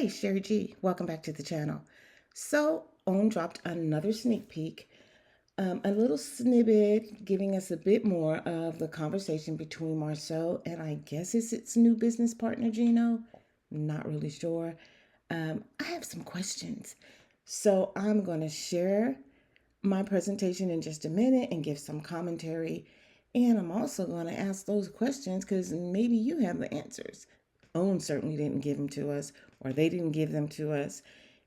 Hey, Sherry G, welcome back to the channel. So, OWN dropped another sneak peek, a little snippet giving us a bit more of the conversation between Marcel and I guess it's its new business partner, Gino. Not really sure. I have some questions. So, I'm going to share my presentation in just a minute and give some commentary. And I'm also going to ask those questions because maybe you have the answers. OWN certainly didn't give them to us, or they didn't give them to us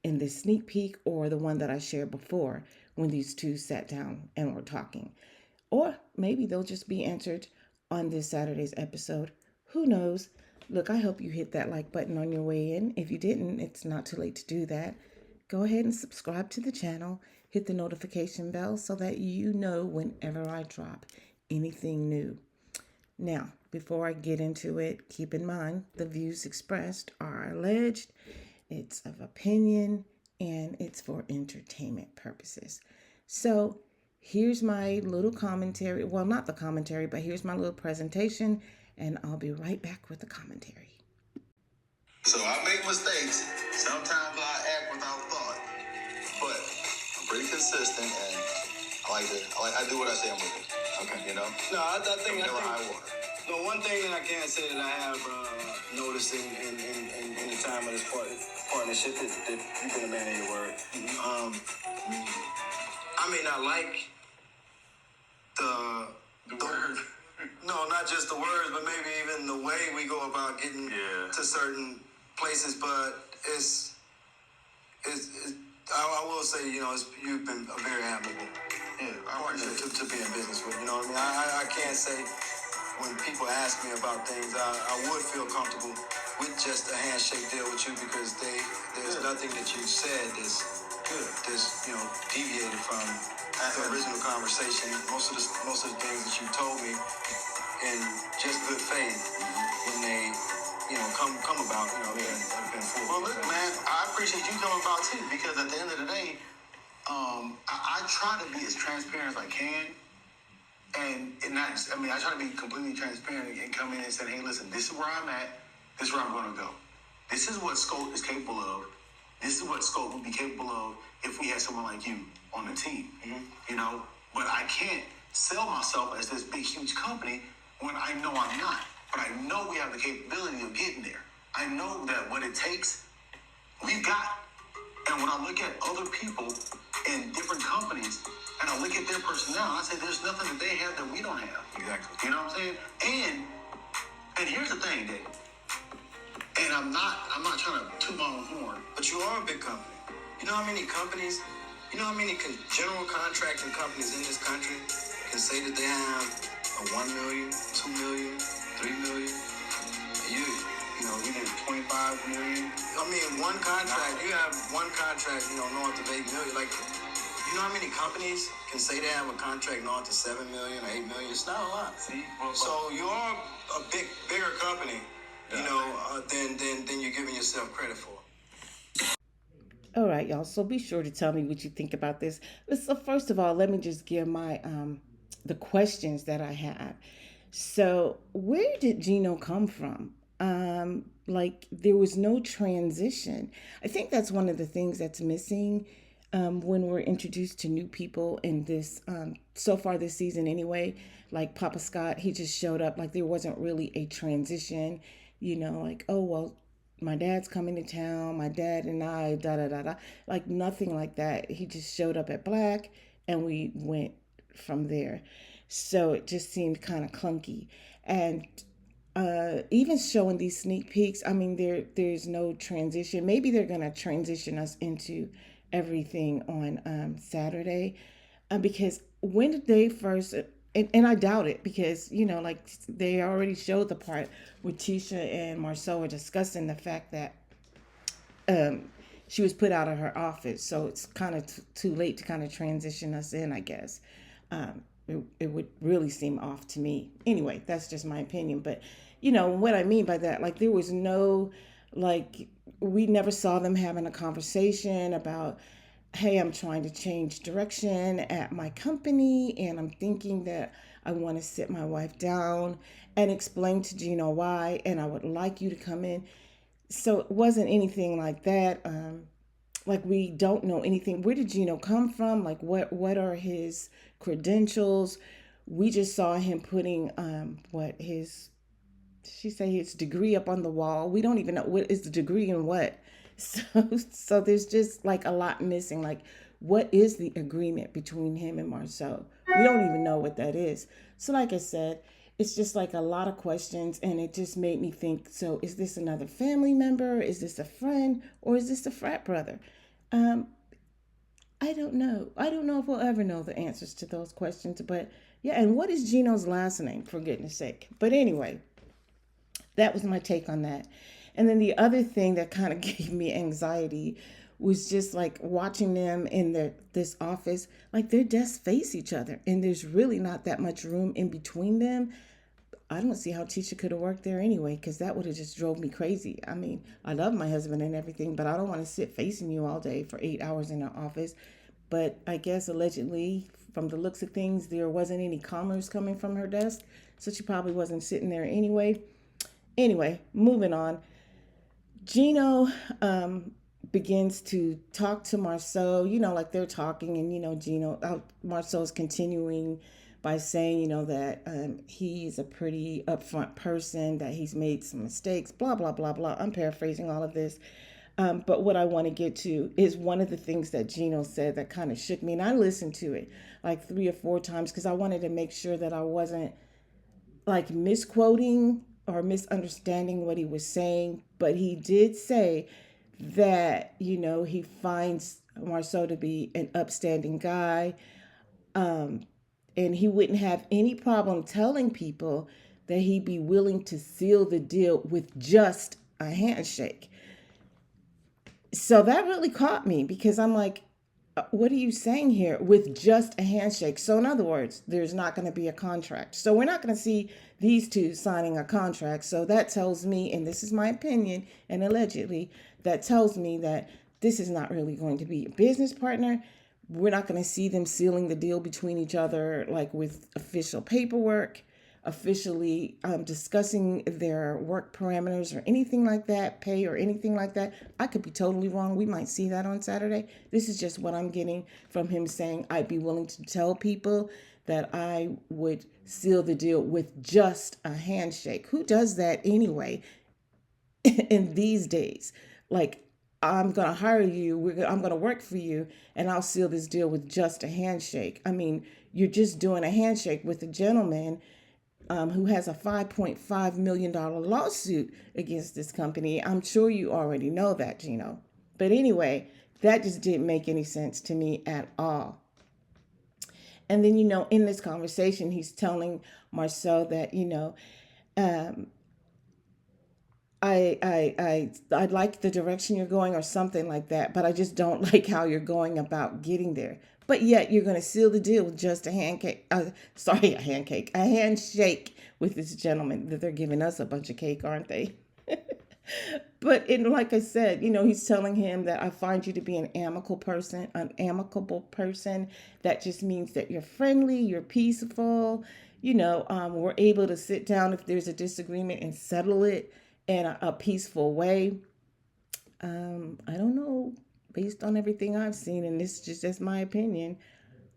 in this sneak peek or the one that I shared before when these two sat down and were talking. Or maybe they'll just be answered on this Saturday's episode. Who knows? Look, I hope you hit that like button on your way in. If you didn't, it's not too late to do that. Go ahead and subscribe to the channel. Hit the notification bell so that you know whenever I drop anything new. Now, before I get into it, keep in mind the views expressed are alleged, it's of opinion, and it's for entertainment purposes. So here's my little commentary. Well, not the commentary, but here's my little presentation, and I'll be right back with the commentary. So I make mistakes. Sometimes I act without thought, but I'm pretty consistent, and I do what I say I'm gonna do. Okay, you know. No, I think high water. No, one thing that I can say that I have noticed in the time of this partnership is that you've been a man of your word. I may not like the word. No, not just the words, but maybe even the way we go about getting to certain places. But I will say, you've been a very admirable partner to be in business with. You know what I mean? I can't say when people ask me about things, I would feel comfortable with just a handshake deal with you because there's nothing that you said that's deviated from the original conversation. Most of the things that you told me in just good faith when they come about, have been full. Well, look, man, I appreciate you coming about too, because at the end of the day, I try to be as transparent as I can. And I try to be completely transparent and come in and say, hey, listen, this is where I'm at. This is where I'm going to go. This is what Scholt is capable of. This is what Scholt would be capable of if we had someone like you on the team. Mm-hmm. But I can't sell myself as this big, huge company when I know I'm not. But I know we have the capability of getting there. I know that what it takes, we've got. And when I look at other people in different companies, and I look at their personnel, I say there's nothing that they have that we don't have. Exactly. You know what I'm saying? And here's the thing, Dave. And I'm not trying to toot my own horn, but you are a big company. You know how many general contracting companies in this country can say that they have a 1 million, 2 million, 3 million? You did 25 million. I mean, one contract, you have one contract, north of 8 million. Like, you know how many companies can say they have a contract north of 7 million or 8 million? It's not a lot. See? So you're a bigger company, than you're giving yourself credit for. All right, y'all. So be sure to tell me what you think about this. So first of all, let me just give my the questions that I have. So where did Gino come from? There was no transition. I think that's one of the things that's missing when we're introduced to new people in this so far this season anyway. Like Papa Scott, he just showed up. Like there wasn't really a transition. Like, oh well, my dad's coming to town, my dad and I, da da da da. Like nothing like that. He just showed up at Black and we went from there. So it just seemed kind of clunky. And even showing these sneak peeks, I mean, there's no transition. Maybe they're going to transition us into everything on Saturday. Because when did they first, and I doubt it because, they already showed the part where Tisha and Marcel were discussing the fact that she was put out of her office. So it's kind of too late to kind of transition us in, I guess. It would really seem off to me. Anyway, that's just my opinion. But, what I mean by that, like there was no, we never saw them having a conversation about, hey, I'm trying to change direction at my company and I'm thinking that I want to sit my wife down and explain to Gino why, and I would like you to come in. So it wasn't anything like that. Like we don't know anything. Where did Gino come from? Like what are his credentials? We just saw him putting what his she say his degree up on the wall. We don't even know what is the degree in what. So so there's just like a lot missing. Like what is the agreement between him and Marceau? We don't even know what that is. So like I said, it's just like a lot of questions and it just made me think, so is this another family member? Is this a friend? Or is this a frat brother? Um, I don't know. I don't know if we'll ever know the answers to those questions. But yeah, and what is Gino's last name, for goodness sake? But anyway, that was my take on that. And then the other thing that kind of gave me anxiety was just like watching them in this office, like their desks face each other, and there's really not that much room in between them. I don't see how Tisha could have worked there anyway, because that would have just drove me crazy. I mean, I love my husband and everything, but I don't want to sit facing you all day for 8 hours in an office. But I guess allegedly, from the looks of things, there wasn't any commerce coming from her desk, so she probably wasn't sitting there anyway. Anyway, moving on. Gino begins to talk to Marceau, like they're talking, and Marceau's continuing by saying, that he's a pretty upfront person, that he's made some mistakes, blah, blah, blah, blah. I'm paraphrasing all of this. But what I want to get to is one of the things that Gino said that kind of shook me. And I listened to it like 3 or 4 times because I wanted to make sure that I wasn't like misquoting or misunderstanding what he was saying, but he did say that he finds Marceau to be an upstanding guy, and he wouldn't have any problem telling people that he'd be willing to seal the deal with just a handshake. So that really caught me because I'm like, what are you saying here with just a handshake? So, in other words, there's not going to be a contract. So, we're not going to see these two signing a contract. So, that tells me, and this is my opinion, and allegedly, that tells me that this is not really going to be a business partner. We're not going to see them sealing the deal between each other, like with official paperwork, officially discussing their work parameters or anything like that, pay or anything like that. I could be totally wrong. We might see that on Saturday. This is just what I'm getting from him saying I'd be willing to tell people that I would seal the deal with just a handshake. Who does that anyway in these days? Like, I'm going to hire you, I'm going to work for you, and I'll seal this deal with just a handshake. I mean, you're just doing a handshake with a gentleman who has a $5.5 million lawsuit against this company. I'm sure you already know that, Gino. But anyway, that just didn't make any sense to me at all. And then, in this conversation, he's telling Marceau that, um, I like the direction you're going or something like that, but I just don't like how you're going about getting there. But yet you're going to seal the deal with just a a a handshake with this gentleman that they're giving us a bunch of cake, aren't they? But like I said, he's telling him that I find you to be an amicable person. That just means that you're friendly, you're peaceful. We're able to sit down if there's a disagreement and settle it in a peaceful way. I don't know, based on everything I've seen, and this is just my opinion.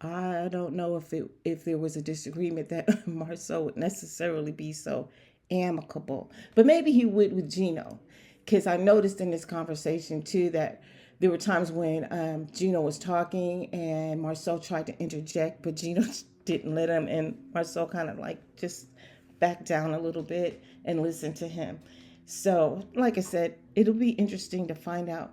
I don't know if there was a disagreement that Marceau would necessarily be so amicable, but maybe he would with Gino, because I noticed in this conversation too that there were times when Gino was talking and Marceau tried to interject, but Gino didn't let him, and Marceau kind of like just backed down a little bit and listened to him. So, like I said, it'll be interesting to find out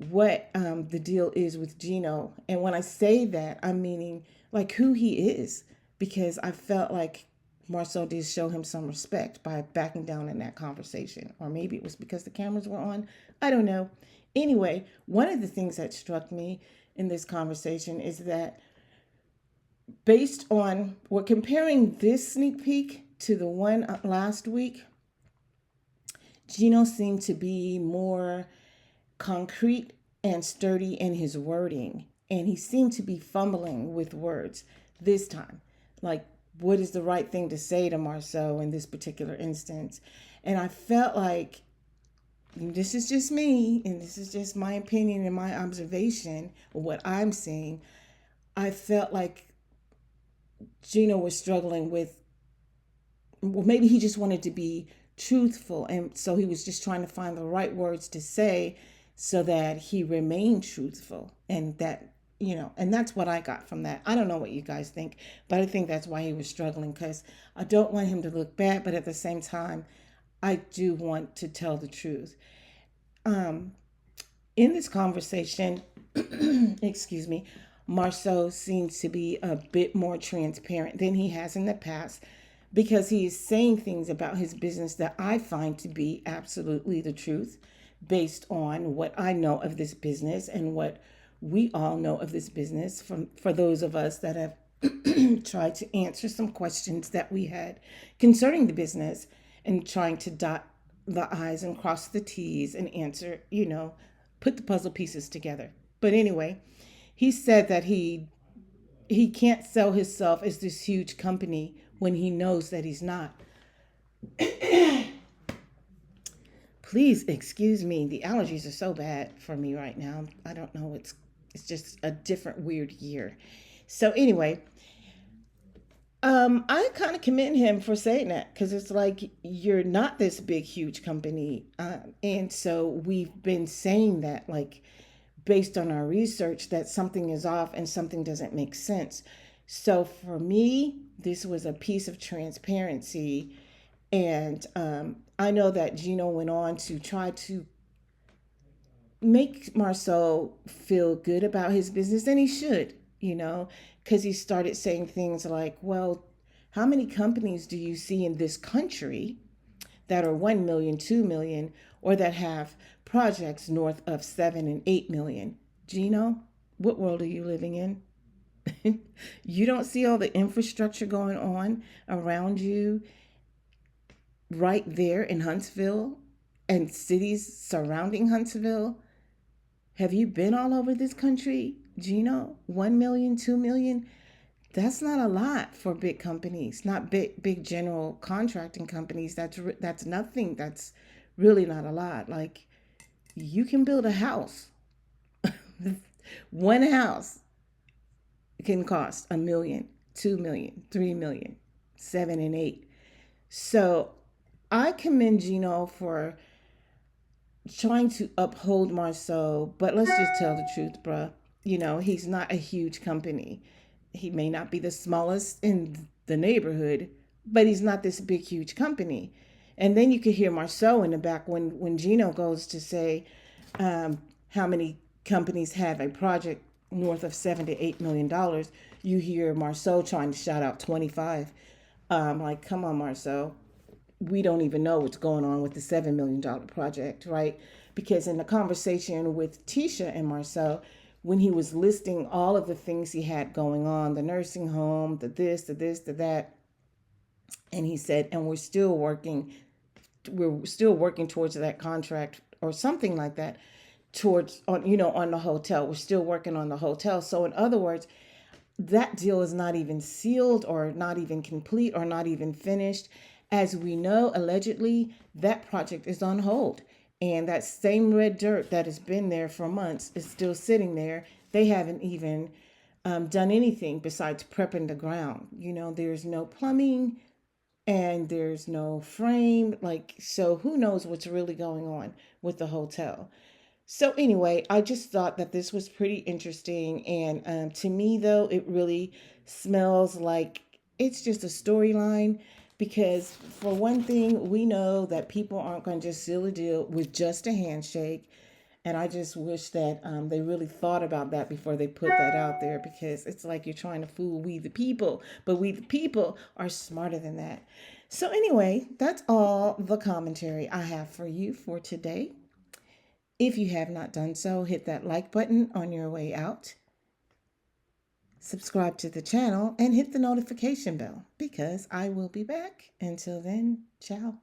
what the deal is with Gino. And when I say that, I'm meaning like who he is, because I felt like Marceau did show him some respect by backing down in that conversation. Or maybe it was because the cameras were on. I don't know. Anyway, one of the things that struck me in this conversation is that based on, we're comparing this sneak peek to the one last week, Gino seemed to be more concrete and sturdy in his wording. And he seemed to be fumbling with words this time. Like, what is the right thing to say to Marceau in this particular instance? And I felt like this is just me, and this is just my opinion and my observation of what I'm seeing. I felt like Gino was struggling with, well, maybe he just wanted to be truthful. And so he was just trying to find the right words to say so that he remained truthful. And that, and that's what I got from that. I don't know what you guys think, but I think that's why he was struggling, because I don't want him to look bad, but at the same time, I do want to tell the truth. Um, in this conversation, excuse me, Marceau seems to be a bit more transparent than he has in the past, because he is saying things about his business that I find to be absolutely the truth based on what I know of this business and what we all know of this business, from for those of us that have tried to answer some questions that we had concerning the business, and trying to dot the I's and cross the T's and answer, put the puzzle pieces together. But anyway, he said that he can't sell himself as this huge company when he knows that he's not. Please excuse me. The allergies are so bad for me right now. I don't know. It's just a different weird year. So anyway, I kind of commend him for saying that, because it's like you're not this big, huge company, and so we've been saying that, like, based on our research, that something is off and something doesn't make sense. So for me, this was a piece of transparency, and I know that Gino went on to try to make Marceau feel good about his business, and he should, because he started saying things like, well, how many companies do you see in this country that are 1 million, 2 million, or that have projects north of 7 and 8 million? Gino, what world are you living in? You don't see all the infrastructure going on around you right there in Huntsville and cities surrounding Huntsville. Have you been all over this country, Gino? 1 million, 2 million? That's not a lot for big companies, not big general contracting companies. That's nothing. That's really not a lot. Like, you can build a house. One house can cost 1 million, 2 million, 3 million, 7 and 8. So I commend Gino for trying to uphold Marceau, but let's just tell the truth, bruh. He's not a huge company. He may not be the smallest in the neighborhood, but he's not this big, huge company. And then you could hear Marceau in the back when Gino goes to say how many companies have a project north of $7 to $8 million. You hear Marceau trying to shout out 25. Like, come on, Marceau, we don't even know what's going on with the $7 million project, right? Because in the conversation with Tisha and Marcel, when he was listing all of the things he had going on, the nursing home, the this, the this, the that, and he said, and we're still working towards that contract or something like that, towards on the hotel. We're still working on the hotel. So in other words, that deal is not even sealed or not even complete or not even finished. As we know, allegedly, that project is on hold. And that same red dirt that has been there for months is still sitting there. They haven't even done anything besides prepping the ground. There's no plumbing and there's no frame. Like, so who knows what's really going on with the hotel. So anyway, I just thought that this was pretty interesting, and to me, though, it really smells like it's just a storyline. Because for one thing, we know that people aren't going to just seal a deal with just a handshake, and I just wish that they really thought about that before they put that out there, because it's like you're trying to fool we the people, but we the people are smarter than that. So anyway, that's all the commentary I have for you for today. If you have not done so, hit that like button on your way out, subscribe to the channel, and hit the notification bell, because I will be back. Until then, ciao.